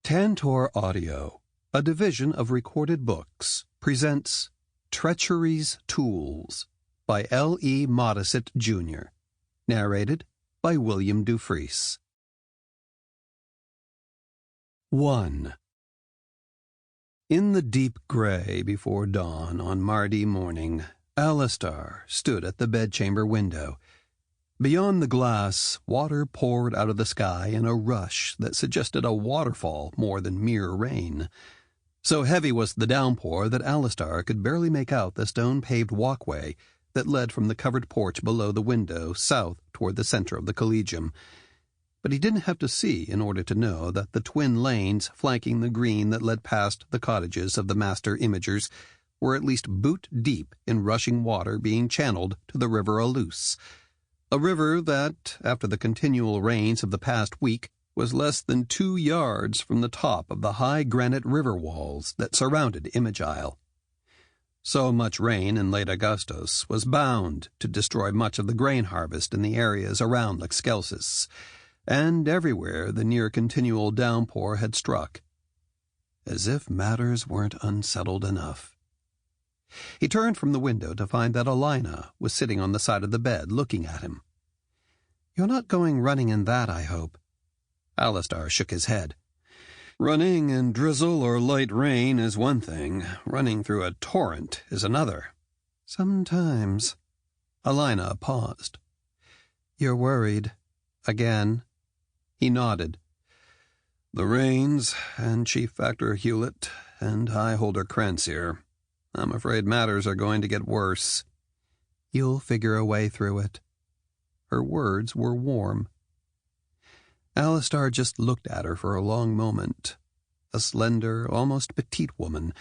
Tantor Audio, a division of Recorded Books, presents Treachery's Tools by L.E. Modesitt, Jr., narrated by William Dufris. 1. In the deep gray before dawn on Mardi morning, Alastar stood at the bedchamber window. Beyond the glass, water poured out of the sky in a rush that suggested a waterfall more than mere rain. So heavy was the downpour that Alastar could barely make out the stone-paved walkway that led from the covered porch below the window south toward the center of the Collegium. But he didn't have to see in order to know that the twin lanes flanking the green that led past the cottages of the master imagers were at least boot-deep in rushing water being channeled to the river Alus, a river that, after the continual rains of the past week, was less than 2 yards from the top of the high granite river walls that surrounded Image Isle. So much rain in late Augustus was bound to destroy much of the grain harvest in the areas around Lexcelsis, and everywhere the near-continual downpour had struck. As if matters weren't unsettled enough. He turned from the window to find that Alina was sitting on the side of the bed looking at him. "You're not going running in that, I hope." Alastar shook his head. "Running in drizzle or light rain is one thing. Running through a torrent is another." "Sometimes." Alina paused. "You're worried. Again." He nodded. "The rains, and Chief Factor Hewlett, and High Holder Krantz here. I'm afraid matters are going to get worse." "You'll figure a way through it." Her words were warm. Alastar just looked at her for a long moment. A slender, almost petite woman,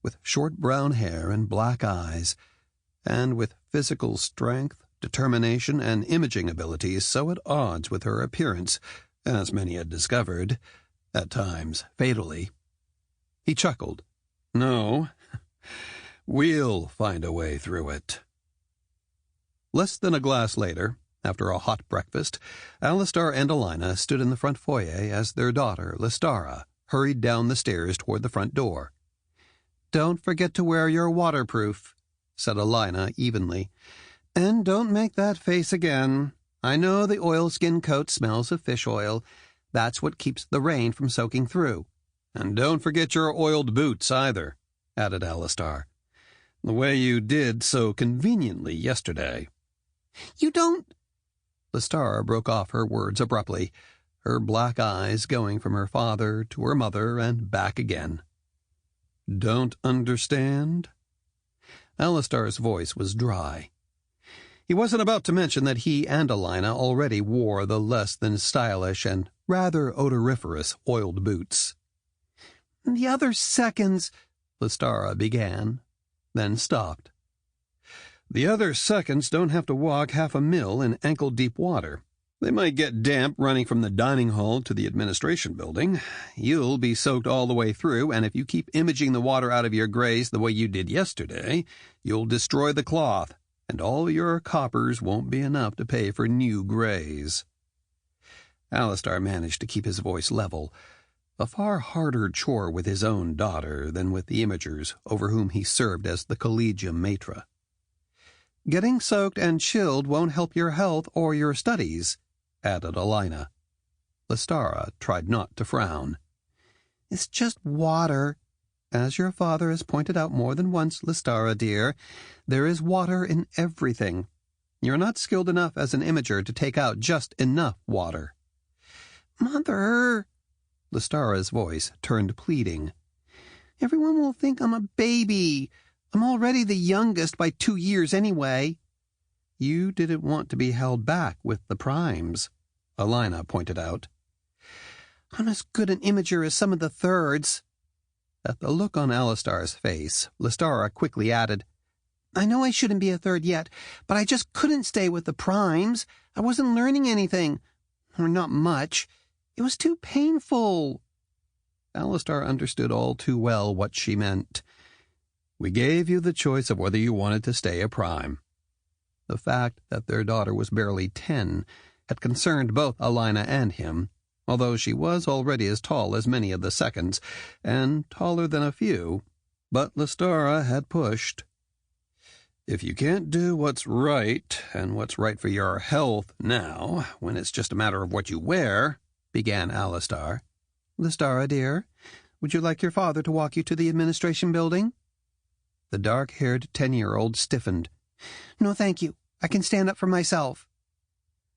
with short brown hair and black eyes, and with physical strength, determination, and imaging abilities so at odds with her appearance, as many had discovered, at times fatally. He chuckled. "No. We'll find a way through it." Less than a glass later, after a hot breakfast, Alastar and Alina stood in the front foyer as their daughter, Alastar, hurried down the stairs toward the front door. "Don't forget to wear your waterproof," said Alina evenly. "And don't make that face again. I know the oilskin coat smells of fish oil. That's what keeps the rain from soaking through." "And don't forget your oiled boots, either," added Alastar. "The way you did so conveniently yesterday." "You don't—" Alastar broke off her words abruptly, her black eyes going from her father to her mother and back again. "Don't understand?" Alastar's voice was dry. He wasn't about to mention that he and Alina already wore the less than stylish and rather odoriferous oiled boots. "The other seconds," Alastar began, then stopped. "The other seconds don't have to walk half a mil in ankle-deep water. They might get damp running from the dining hall to the administration building. You'll be soaked all the way through, and if you keep imaging the water out of your grays the way you did yesterday, you'll destroy the cloth, and all your coppers won't be enough to pay for new grays." Alastar managed to keep his voice level, a far harder chore with his own daughter than with the imagers over whom he served as the Collegium maitre. "Getting soaked and chilled won't help your health or your studies," added Alina. Alastar tried not to frown. "It's just water. As your father has pointed out more than once, Alastar, dear, there is water in everything. You're not skilled enough as an imager to take out just enough water." "Mother," Alastar's voice turned pleading. "Everyone will think I'm a baby. I'm already the youngest by 2 years anyway." "You didn't want to be held back with the primes," Alina pointed out. "I'm as good an imager as some of the thirds." At the look on Alastar's face, Alastar quickly added, "I know I shouldn't be a third yet, but I just couldn't stay with the primes. I wasn't learning anything. Or not much. It was too painful." Alastar understood all too well what she meant. "We gave you the choice of whether you wanted to stay a prime." The fact that their daughter was barely 10 had concerned both Alina and him, although she was already as tall as many of the seconds, and taller than a few, but Lestara had pushed. "If you can't do what's right, and what's right for your health now, when it's just a matter of what you wear," began Alastar. "Lestara, dear, would you like your father to walk you to the administration building?" The dark-haired 10-year-old stiffened. "No, thank you. I can stand up for myself."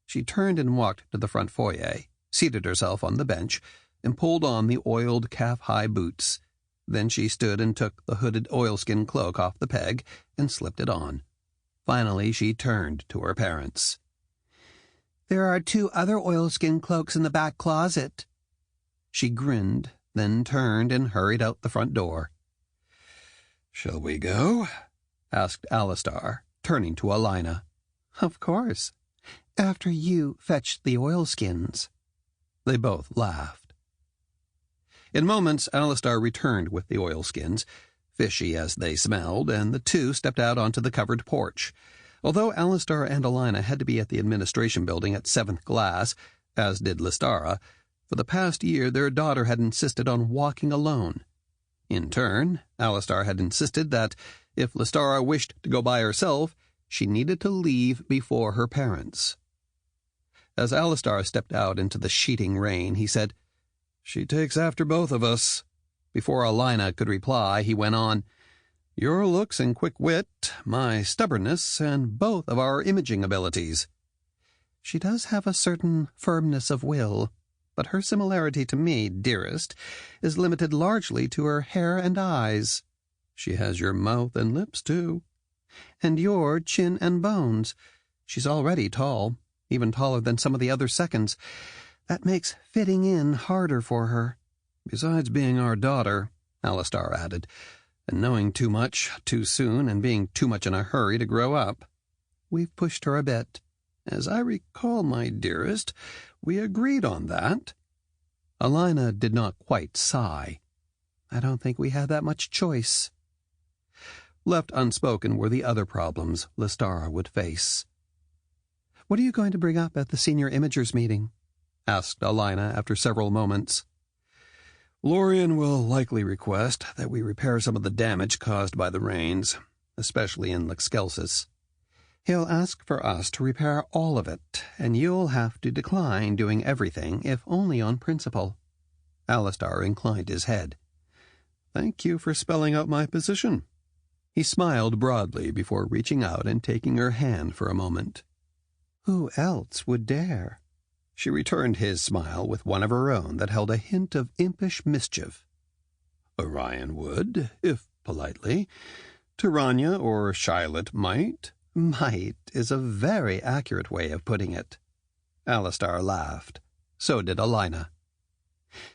She turned and walked to the front foyer, seated herself on the bench, and pulled on the oiled calf-high boots. Then she stood and took the hooded oilskin cloak off the peg and slipped it on. Finally, she turned to her parents. "There are 2 other oilskin cloaks in the back closet." She grinned, then turned and hurried out the front door. "Shall we go?" asked Alastar, turning to Alina. "Of course. After you fetched the oilskins." They both laughed. In moments, Alastar returned with the oilskins, fishy as they smelled, and the 2 stepped out onto the covered porch. Although Alastar and Alina had to be at the administration building at 7th glass, as did Lestara, for the past year their daughter had insisted on walking alone. In turn, Alastar had insisted that if Lestara wished to go by herself, she needed to leave before her parents. As Alastar stepped out into the sheeting rain, he said, "She takes after both of us." Before Alina could reply, he went on, "Your looks and quick wit, my stubbornness, and both of our imaging abilities." "She does have a certain firmness of will, but her similarity to me, dearest, is limited largely to her hair and eyes." "She has your mouth and lips, too." "And your chin and bones. She's already tall, even taller than some of the other seconds. That makes fitting in harder for her." "Besides being our daughter," Alastar added, "and knowing too much too soon and being too much in a hurry to grow up." "We've pushed her a bit." "As I recall, my dearest, we agreed on that." Alina did not quite sigh. "I don't think we had that much choice." Left unspoken were the other problems Lestara would face. "What are you going to bring up at the senior imagers meeting?" asked Alina after several moments. "Lorien will likely request that we repair some of the damage caused by the rains, especially in Lexcelsis. He'll ask for us to repair all of it, and you'll have to decline doing everything, if only on principle." Alastar inclined his head. "Thank you for spelling out my position." He smiled broadly before reaching out and taking her hand for a moment. "Who else would dare?" She returned his smile with one of her own that held a hint of impish mischief. "Orion would, if politely. Tirania or Shylot might." "Might is a very accurate way of putting it." Alastar laughed. So did Alina.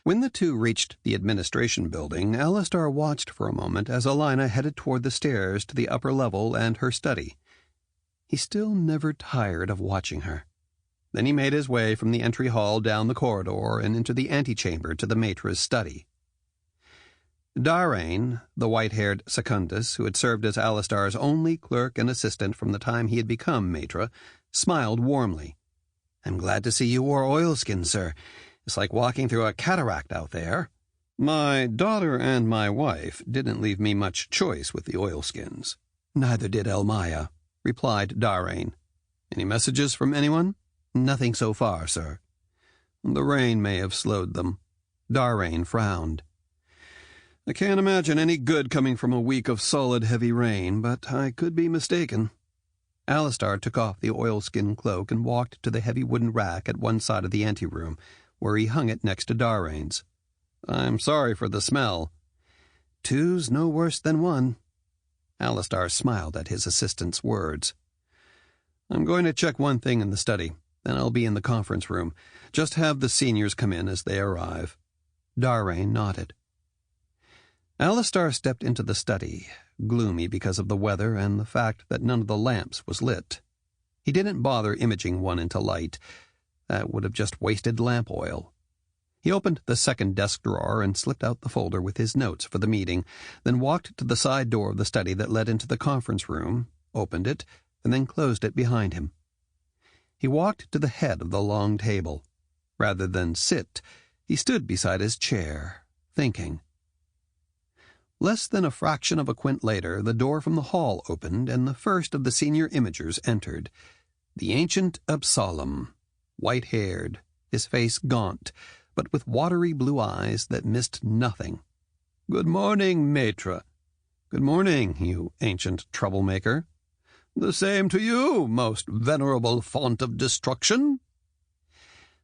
When the 2 reached the administration building, Alastar watched for a moment as Alina headed toward the stairs to the upper level and her study. He still never tired of watching her. Then he made his way from the entry hall down the corridor and into the antechamber to the maître's study. Darain, the white-haired secundus who had served as Alastar's only clerk and assistant from the time he had become maître, smiled warmly. "I'm glad to see you wore oilskins, sir. It's like walking through a cataract out there." "My daughter and my wife didn't leave me much choice with the oilskins." "Neither did Elmaya," replied Darain. "Any messages from anyone?" "Nothing so far, sir." "The rain may have slowed them." Darain frowned. "I can't imagine any good coming from a week of solid heavy rain, but I could be mistaken." Alastar took off the oilskin cloak and walked to the heavy wooden rack at one side of the anteroom, where he hung it next to Darain's. "I'm sorry for the smell." "Two's no worse than one." Alastar smiled at his assistant's words. "I'm going to check one thing in the study, then I'll be in the conference room. Just have the seniors come in as they arrive." Darain nodded. Alastar stepped into the study, gloomy because of the weather and the fact that none of the lamps was lit. He didn't bother imaging one into light. That would have just wasted lamp oil. He opened the second desk drawer and slipped out the folder with his notes for the meeting, then walked to the side door of the study that led into the conference room, opened it, and then closed it behind him. He walked to the head of the long table. Rather than sit, he stood beside his chair, thinking. Less than a fraction of a quint later, the door from the hall opened, and the first of the senior imagers entered. The ancient Absalom, white-haired, his face gaunt, but with watery blue eyes that missed nothing. "Good morning, Maître." "Good morning, you ancient troublemaker." "The same to you, most venerable font of destruction."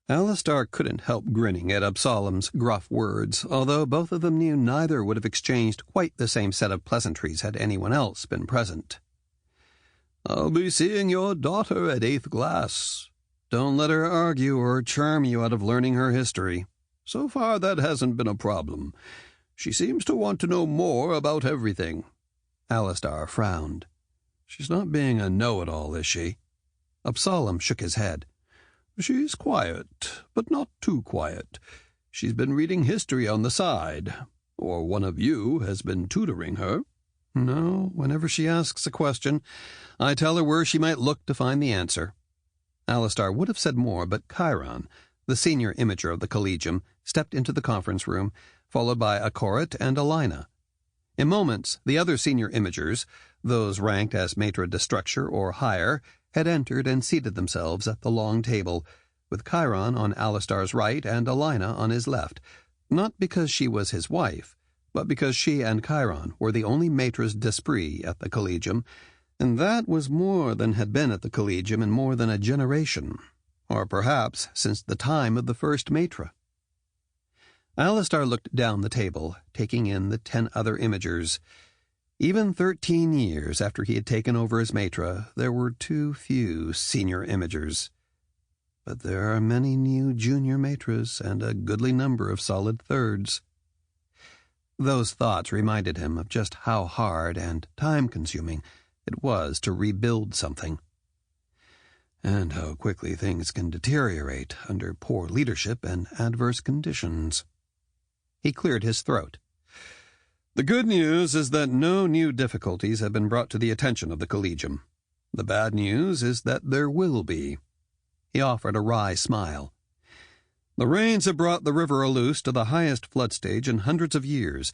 Alastar couldn't help grinning at Absalom's gruff words, although both of them knew neither would have exchanged quite the same set of pleasantries had anyone else been present. "I'll be seeing your daughter at 8th glass. Don't let her argue or charm you out of learning her history. So far that hasn't been a problem. She seems to want to know more about everything." Alastar frowned. "She's not being a know-it-all, is she?" Absalom shook his head. "She's quiet, but not too quiet. She's been reading history on the side. Or one of you has been tutoring her." "No, whenever she asks a question, I tell her where she might look to find the answer." Alastar would have said more, but Chiron, the senior imager of the Collegium, stepped into the conference room, followed by Akorit and Alina. In moments, the other senior imagers, those ranked as maitre de structure or higher, had entered and seated themselves at the long table, with Chiron on Alastar's right and Alina on his left, not because she was his wife, but because she and Chiron were the only maitres d'esprit at the Collegium, and that was more than had been at the Collegium in more than a generation, or perhaps since the time of the first maitre. Alastar looked down the table, taking in the 10 other imagers. Even 13 years after he had taken over as maitre, there were too few senior imagers. But there are many new junior maitres and a goodly number of solid thirds. Those thoughts reminded him of just how hard and time-consuming it was to rebuild something, and how quickly things can deteriorate under poor leadership and adverse conditions. He cleared his throat. "The good news is that no new difficulties have been brought to the attention of the Collegium. The bad news is that there will be." He offered a wry smile. "The rains have brought the river Alus to the highest flood stage in hundreds of years.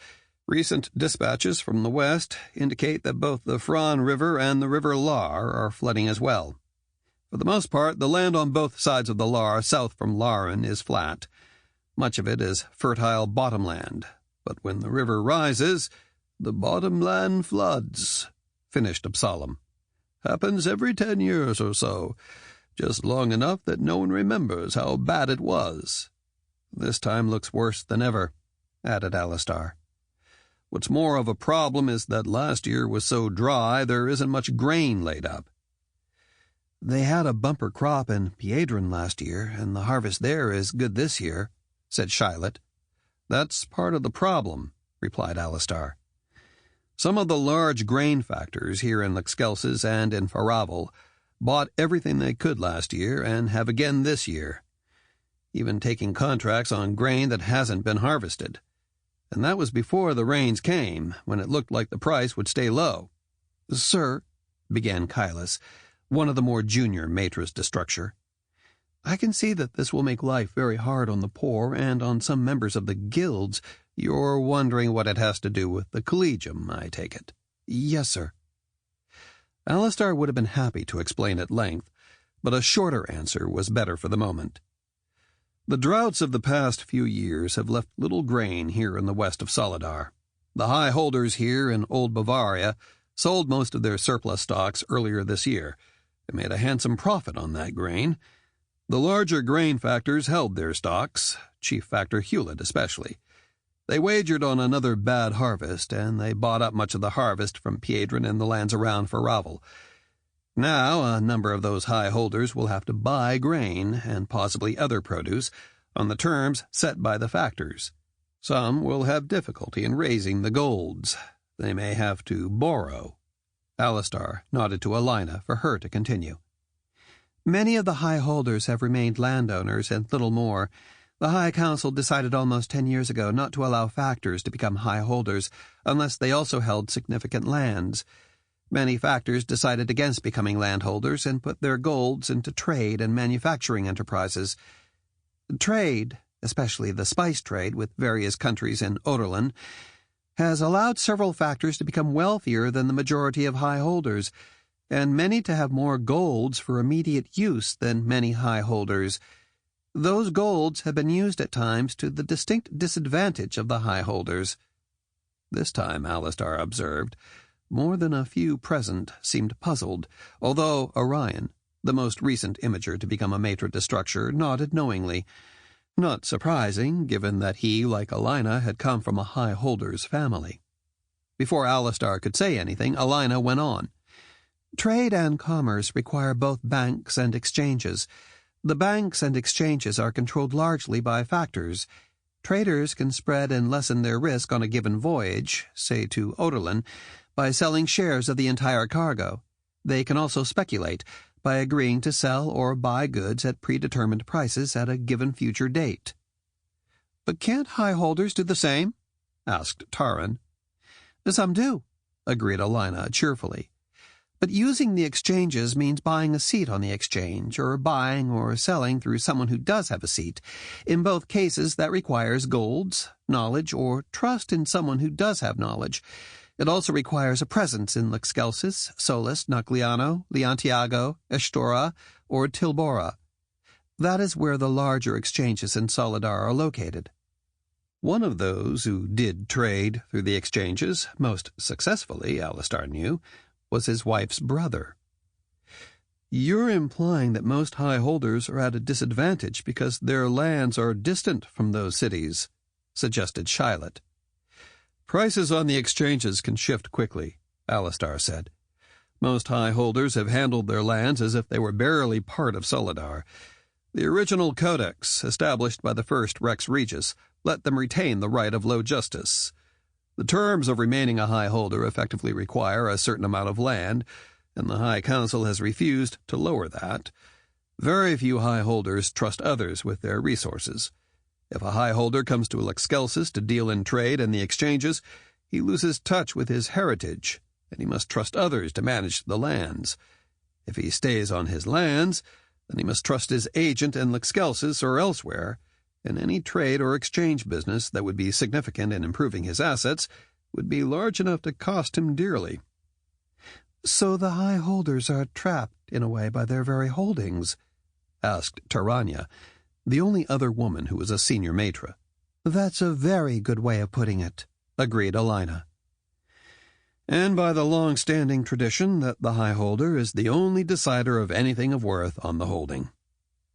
Recent dispatches from the west indicate that both the Fran River and the River Lar are flooding as well. For the most part, the land on both sides of the Lar south from Laren is flat. Much of it is fertile bottomland, but when the river rises, the bottomland floods," finished Absalom. "Happens every 10 years or so, just long enough that no one remembers how bad it was. This time looks worse than ever," added Alastar. "What's more of a problem is that last year was so dry there isn't much grain laid up." "They had a bumper crop in Piedron last year, and the harvest there is good this year," said Shylot. "That's part of the problem," replied Alastar. "Some of the large grain factors here in Lexkelsis and in Faravel bought everything they could last year and have again this year, even taking contracts on grain that hasn't been harvested. And that was before the rains came, when it looked like the price would stay low." "Sir," began Kylus, one of the more junior maitres de structure, "I can see that this will make life very hard on the poor and on some members of the guilds." "You're wondering what it has to do with the Collegium, I take it?" "Yes, sir." Alastar would have been happy to explain at length, but a shorter answer was better for the moment. "The droughts of the past few years have left little grain here in the west of Solidar. The high holders here in Old Bavaria sold most of their surplus stocks earlier this year and made a handsome profit on that grain. The larger grain factors held their stocks, Chief Factor Hewlett especially. They wagered on another bad harvest, and they bought up much of the harvest from Piedron and the lands around Faravel. Now a number of those high holders will have to buy grain and possibly other produce on the terms set by the factors. Some will have difficulty in raising the golds. They may have to borrow." Alastar nodded to Alina for her to continue. "Many of the high holders have remained landowners and little more. The High Council decided almost 10 years ago not to allow factors to become high holders unless they also held significant lands. Many factors decided against becoming landholders and put their golds into trade and manufacturing enterprises. Trade, especially the spice trade with various countries in Oderland, has allowed several factors to become wealthier than the majority of high holders, and many to have more golds for immediate use than many high holders. Those golds have been used at times to the distinct disadvantage of the high holders. This time, Alastar observed, more than a few present seemed puzzled, although Orion, the most recent imager to become a maitre destructure, nodded knowingly. Not surprising, given that he, like Alina, had come from a high holder's family. Before Alastar could say anything, Alina went on. Trade and commerce require both banks and exchanges. The banks and exchanges are controlled largely by factors. Traders can spread and lessen their risk on a given voyage, say to Oderland, by selling shares of the entire cargo. They can also speculate by agreeing to sell or buy goods at predetermined prices at a given future date. But can't high holders do the same? Asked Taran. Some do, agreed Alina cheerfully. But using the exchanges means buying a seat on the exchange, or buying or selling through someone who does have a seat. In both cases, that requires golds, knowledge, or trust in someone who does have knowledge. It also requires a presence in Lexcelsis, Solus, Nacliano, Leontiago, Estora, or Tilbora. That is where the larger exchanges in Solidar are located. One of those who did trade through the exchanges, most successfully, Alastar knew, was his wife's brother. You're implying that most high holders are at a disadvantage because their lands are distant from those cities, suggested Shylot. Prices on the exchanges can shift quickly, Alastar said. Most high holders have handled their lands as if they were barely part of Solidar. The original codex, established by the first Rex Regis, let them retain the right of low justice. The terms of remaining a high holder effectively require a certain amount of land, and the High Council has refused to lower that. Very few high holders trust others with their resources. If a high holder comes to Lexcelsis to deal in trade and the exchanges, he loses touch with his heritage, and he must trust others to manage the lands. If he stays on his lands, then he must trust his agent in Lexcelsis or elsewhere, and any trade or exchange business that would be significant in improving his assets would be large enough to cost him dearly. So the high holders are trapped, in a way, by their very holdings? Asked Taranya, the only other woman who was a senior maitre. That's a very good way of putting it, agreed Alina. And by the long-standing tradition that the high holder is the only decider of anything of worth on the holding,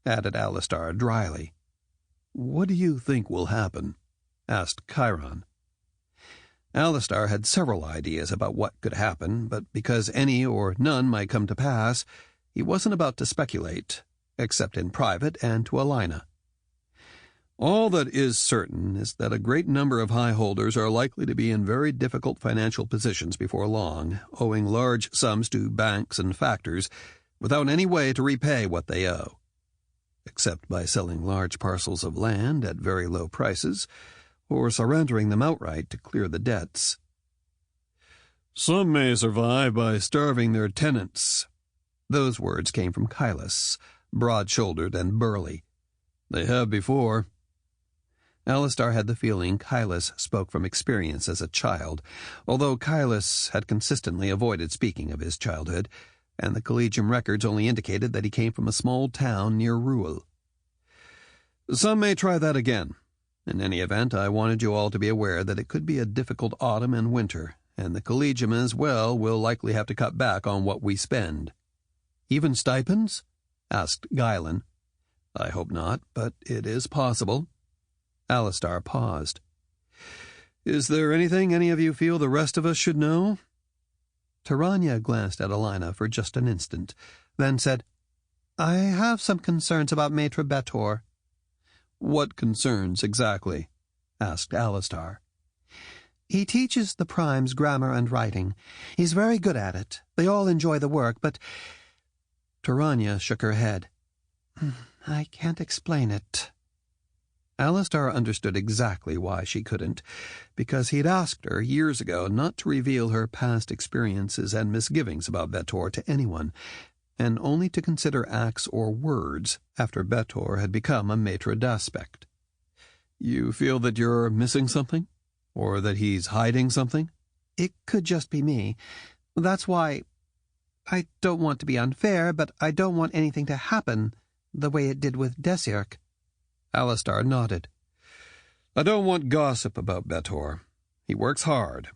added Alastar dryly. What do you think will happen? Asked Chiron. Alastar had several ideas about what could happen, but because any or none might come to pass, he wasn't about to speculate, except in private and to Alina. All that is certain is that a great number of high holders are likely to be in very difficult financial positions before long, owing large sums to banks and factors, without any way to repay what they owe, except by selling large parcels of land at very low prices, or surrendering them outright to clear the debts. Some may survive by starving their tenants. Those words came from Kylus, broad-shouldered and burly. They have before. Alastar had the feeling Kylus spoke from experience as a child, although Kylus had consistently avoided speaking of his childhood, and the Collegium records only indicated that he came from a small town near Ruel. Some may try that again. In any event, I wanted you all to be aware that it could be a difficult autumn and winter, and the Collegium as well will likely have to cut back on what we spend. Even stipends? Asked Guylan. I hope not, but it is possible. Alastar paused. Is there anything any of you feel the rest of us should know? Taranya glanced at Alina for just an instant, then said, I have some concerns about Maitre Betor. What concerns exactly? Asked Alastar. He teaches the primes grammar and writing. He's very good at it. They all enjoy the work, but... Taranya shook her head. I can't explain it. Alastar understood exactly why she couldn't, because he'd asked her years ago not to reveal her past experiences and misgivings about Betor to anyone. and only to consider acts or words after Betor had become a maître d'aspect. "You feel that you're missing something? Or that he's hiding something?" "It could just be me. That's why I don't want to be unfair, but I don't want anything to happen the way it did with Desirk." Alastar nodded. "I don't want gossip about Betor. He works hard.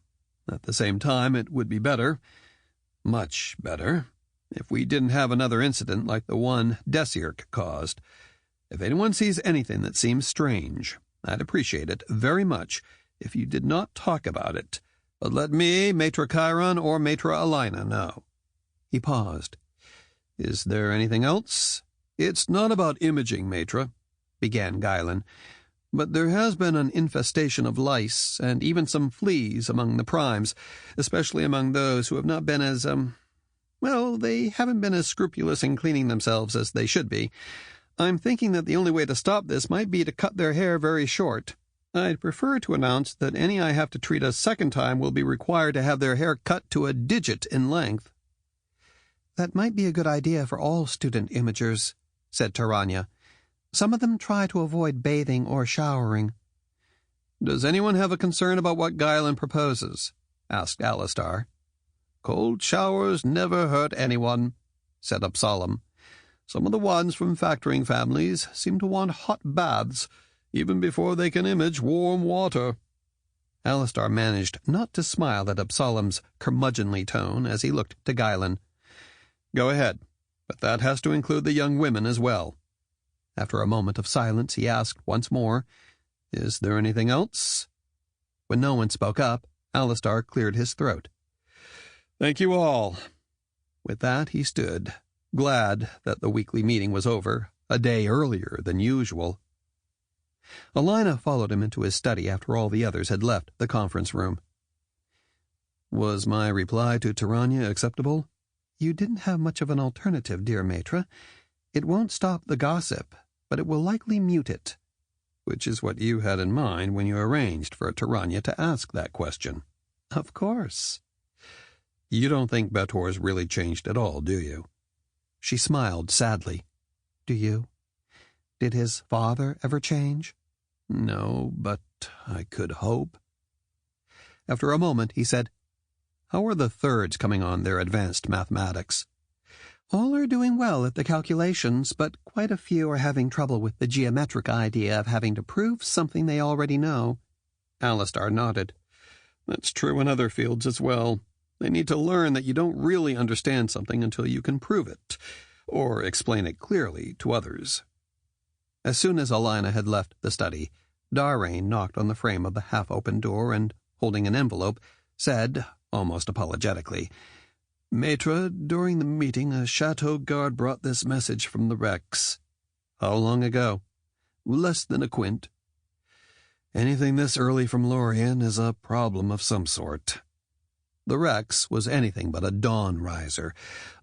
At the same time, it would be better, much better, if we didn't have another incident like the one Desirk caused. If anyone sees anything that seems strange, I'd appreciate it very much if you did not talk about it, but let me, Maitre Chiron, or Maitre Alina know." He paused. "Is there anything else?" "It's not about imaging, Maitre," began Guylan, "but there has been an infestation of lice and even some fleas among the primes, especially among those who have not been as, they haven't been as scrupulous in cleaning themselves as they should be. I'm thinking that the only way to stop this might be to cut their hair very short. I'd prefer to announce that any I have to treat a second time will be required to have their hair cut to a digit in length." "That might be a good idea for all student imagers," said Taranya. "Some of them try to avoid bathing or showering." "Does anyone have a concern about what Guylan proposes?" asked Alastar. "Cold showers never hurt anyone," said Absalom. "Some of the ones from factoring families seem to want hot baths, even before they can image warm water." Alastar managed not to smile at Absalom's curmudgeonly tone as he looked to Guylan. "Go ahead, but that has to include the young women as well." After a moment of silence, he asked once more, "Is there anything else?" When no one spoke up, Alastar cleared his throat. "Thank you all." With that, he stood, glad that the weekly meeting was over, a day earlier than usual. Alina followed him into his study after all the others had left the conference room. "Was my reply to Taranya acceptable?" "You didn't have much of an alternative, dear Maitre. It won't stop the gossip, but it will likely mute it." "Which is what you had in mind when you arranged for Taranya to ask that question." "Of course." "You don't think Betor's really changed at all, do you?" She smiled sadly. "Do you? Did his father ever change?" "No, but I could hope." After a moment, he said, "How are the thirds coming on their advanced mathematics?" "All are doing well at the calculations, but quite a few are having trouble with the geometric idea of having to prove something they already know." Alastar nodded. "That's true in other fields as well. They need to learn that you don't really understand something until you can prove it, or explain it clearly to others." As soon as Alina had left the study, Darrain knocked on the frame of the half-open door and, holding an envelope, said, almost apologetically, "Maitre, during the meeting a chateau guard brought this message from the Rex." "How long ago?" "Less than a quint." "Anything this early from Lorien is a problem of some sort." The Rex was anything but a dawn-riser,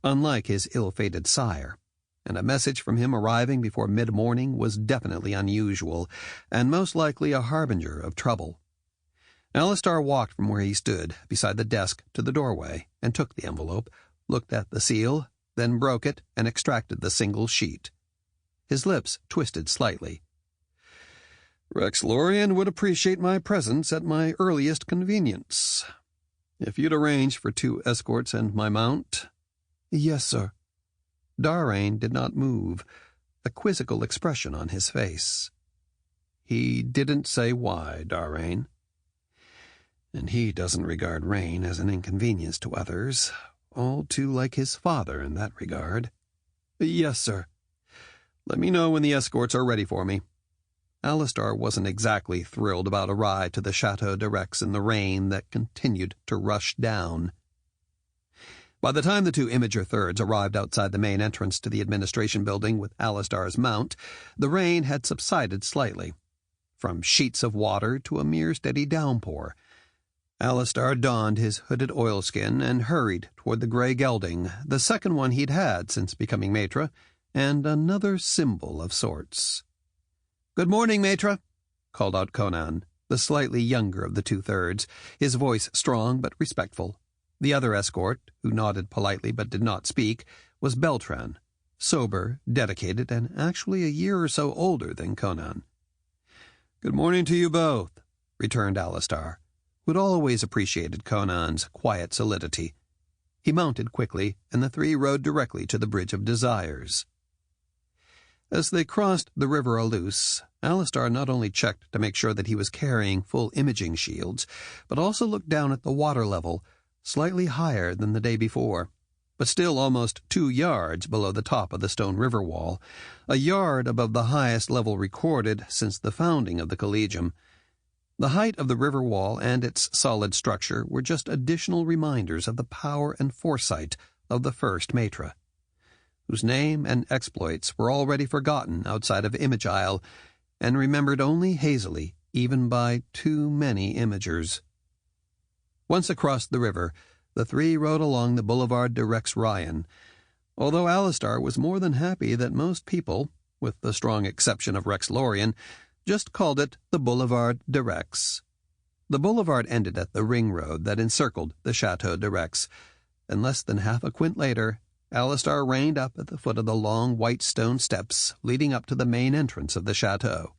unlike his ill-fated sire, and a message from him arriving before mid-morning was definitely unusual, and most likely a harbinger of trouble. Alastar walked from where he stood, beside the desk, to the doorway, and took the envelope, looked at the seal, then broke it and extracted the single sheet. His lips twisted slightly. "Rex Lorien would appreciate my presence at my earliest convenience. If you'd arrange for 2 escorts and my mount." "Yes, sir." Darrain did not move, a quizzical expression on his face. "He didn't say why, Darrain. And he doesn't regard rain as an inconvenience to others, all too like his father in that regard." "Yes, sir." "Let me know when the escorts are ready for me." Alastar wasn't exactly thrilled about a ride to the Chateau de Rex in the rain that continued to rush down. By the time the 2 Imager thirds arrived outside the main entrance to the administration building with Alastar's mount, the rain had subsided slightly, from sheets of water to a mere steady downpour. Alastar donned his hooded oilskin and hurried toward the gray gelding, the second one he'd had since becoming Maitre, and another symbol of sorts. "Good morning, Maitre," called out Conan, the slightly younger of the 2/3, his voice strong but respectful. The other escort, who nodded politely but did not speak, was Beltran, sober, dedicated, and actually a year or so older than Conan. "Good morning to you both," returned Alastar, who had always appreciated Conan's quiet solidity. He mounted quickly, and the three rode directly to the Bridge of Desires. As they crossed the River Alus, Alastar not only checked to make sure that he was carrying full imaging shields, but also looked down at the water level, slightly higher than the day before, but still almost 2 yards below the top of the stone river wall, a yard above the highest level recorded since the founding of the Collegium. The height of the river wall and its solid structure were just additional reminders of the power and foresight of the first Matra, whose name and exploits were already forgotten outside of Image Isle and remembered only hazily, even by too many Imagers. Once across the river, the three rode along the Boulevard de Rex Ryan, although Alastar was more than happy that most people, with the strong exception of Rex Lorien, just called it the Boulevard de Rex. The boulevard ended at the ring road that encircled the Chateau de Rex, and less than half a quint later, Alastar reined up at the foot of the long white stone steps leading up to the main entrance of the chateau.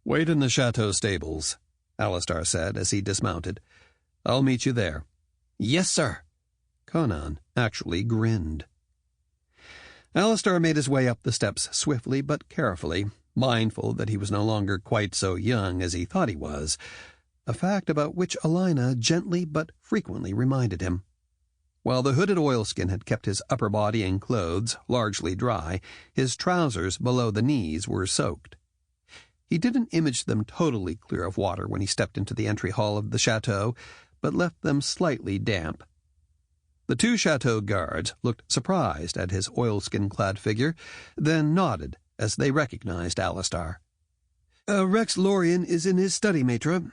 "Wait in the chateau stables," Alastar said as he dismounted. "I'll meet you there." "Yes, sir." Conan actually grinned. Alastar made his way up the steps swiftly but carefully, mindful that he was no longer quite so young as he thought he was, a fact about which Alina gently but frequently reminded him. While the hooded oilskin had kept his upper body and clothes largely dry, his trousers below the knees were soaked. He didn't image them totally clear of water when he stepped into the entry hall of the chateau, but left them slightly damp. The 2 chateau guards looked surprised at his oilskin-clad figure, then nodded as they recognized Alastar. Rex Lorien is in his study, Matra.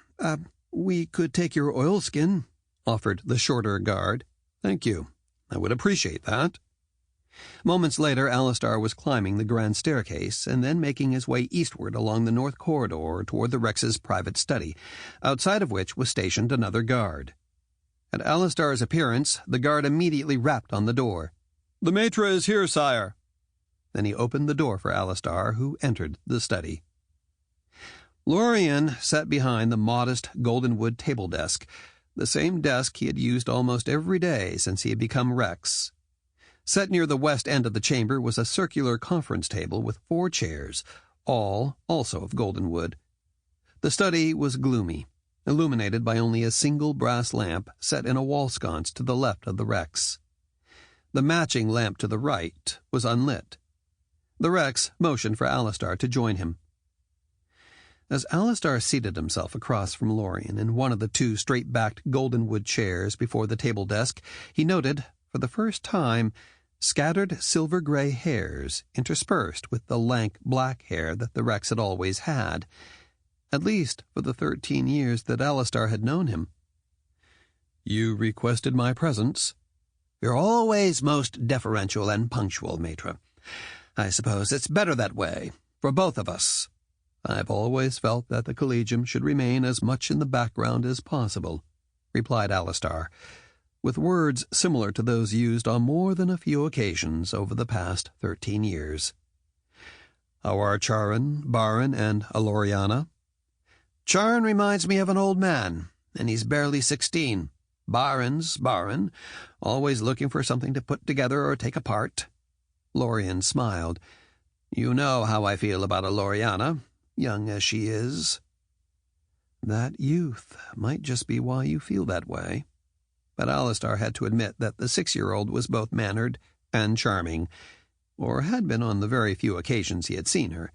We could take your oilskin," offered the shorter guard. "Thank you. I would appreciate that." Moments later, Alastar was climbing the grand staircase and then making his way eastward along the north corridor toward the Rex's private study, outside of which was stationed another guard. At Alastar's appearance, the guard immediately rapped on the door. "The Matra is here, sire." Then he opened the door for Alastar, who entered the study. Lorien sat behind the modest golden-wood table desk, the same desk he had used almost every day since he had become Rex. Set near the west end of the chamber was a circular conference table with 4 chairs, all also of goldenwood. The study was gloomy, illuminated by only a single brass lamp set in a wall sconce to the left of the Rex. The matching lamp to the right was unlit. The Rex motioned for Alastar to join him. As Alastar seated himself across from Lorien in one of the 2 straight-backed goldenwood chairs before the table desk, he noted, for the first time, scattered silver-gray hairs interspersed with the lank black hair that the Rex had always had, at least for the 13 years that Alastar had known him. "You requested my presence?" "You're always most deferential and punctual, Matra. I suppose it's better that way, for both of us." "I've always felt that the Collegium should remain as much in the background as possible," replied Alastar, with words similar to those used on more than a few occasions over the past 13 years. "How are Charon, Baron, and Aloriana?" "Charon reminds me of an old man, and he's barely 16. Baron's Baron, always looking for something to put together or take apart." Lorien smiled. "You know how I feel about Aloriana, young as she is." That youth might just be why you feel that way. But Alastar had to admit that the 6-year-old was both mannered and charming, or had been on the very few occasions he had seen her,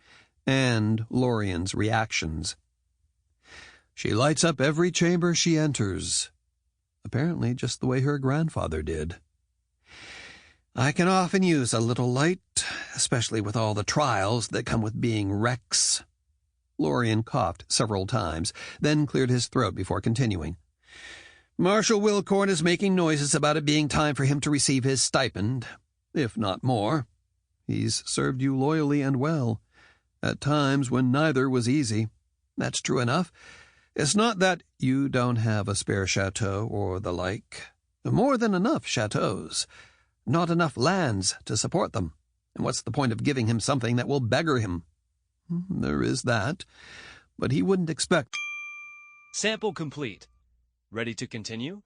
and Lorien's reactions. "She lights up every chamber she enters," apparently just the way her grandfather did. "I can often use a little light, especially with all the trials that come with being Rex." Lorien coughed several times, then cleared his throat before continuing. "Marshal Wilcorn is making noises about it being time for him to receive his stipend, if not more. He's served you loyally and well, at times when neither was easy." "That's true enough. It's not that—" "You don't have a spare chateau or the like?" "More than enough chateaus. Not enough lands to support them. And what's the point of giving him something that will beggar him? There is that, but he wouldn't expect... Sample complete. Ready to continue?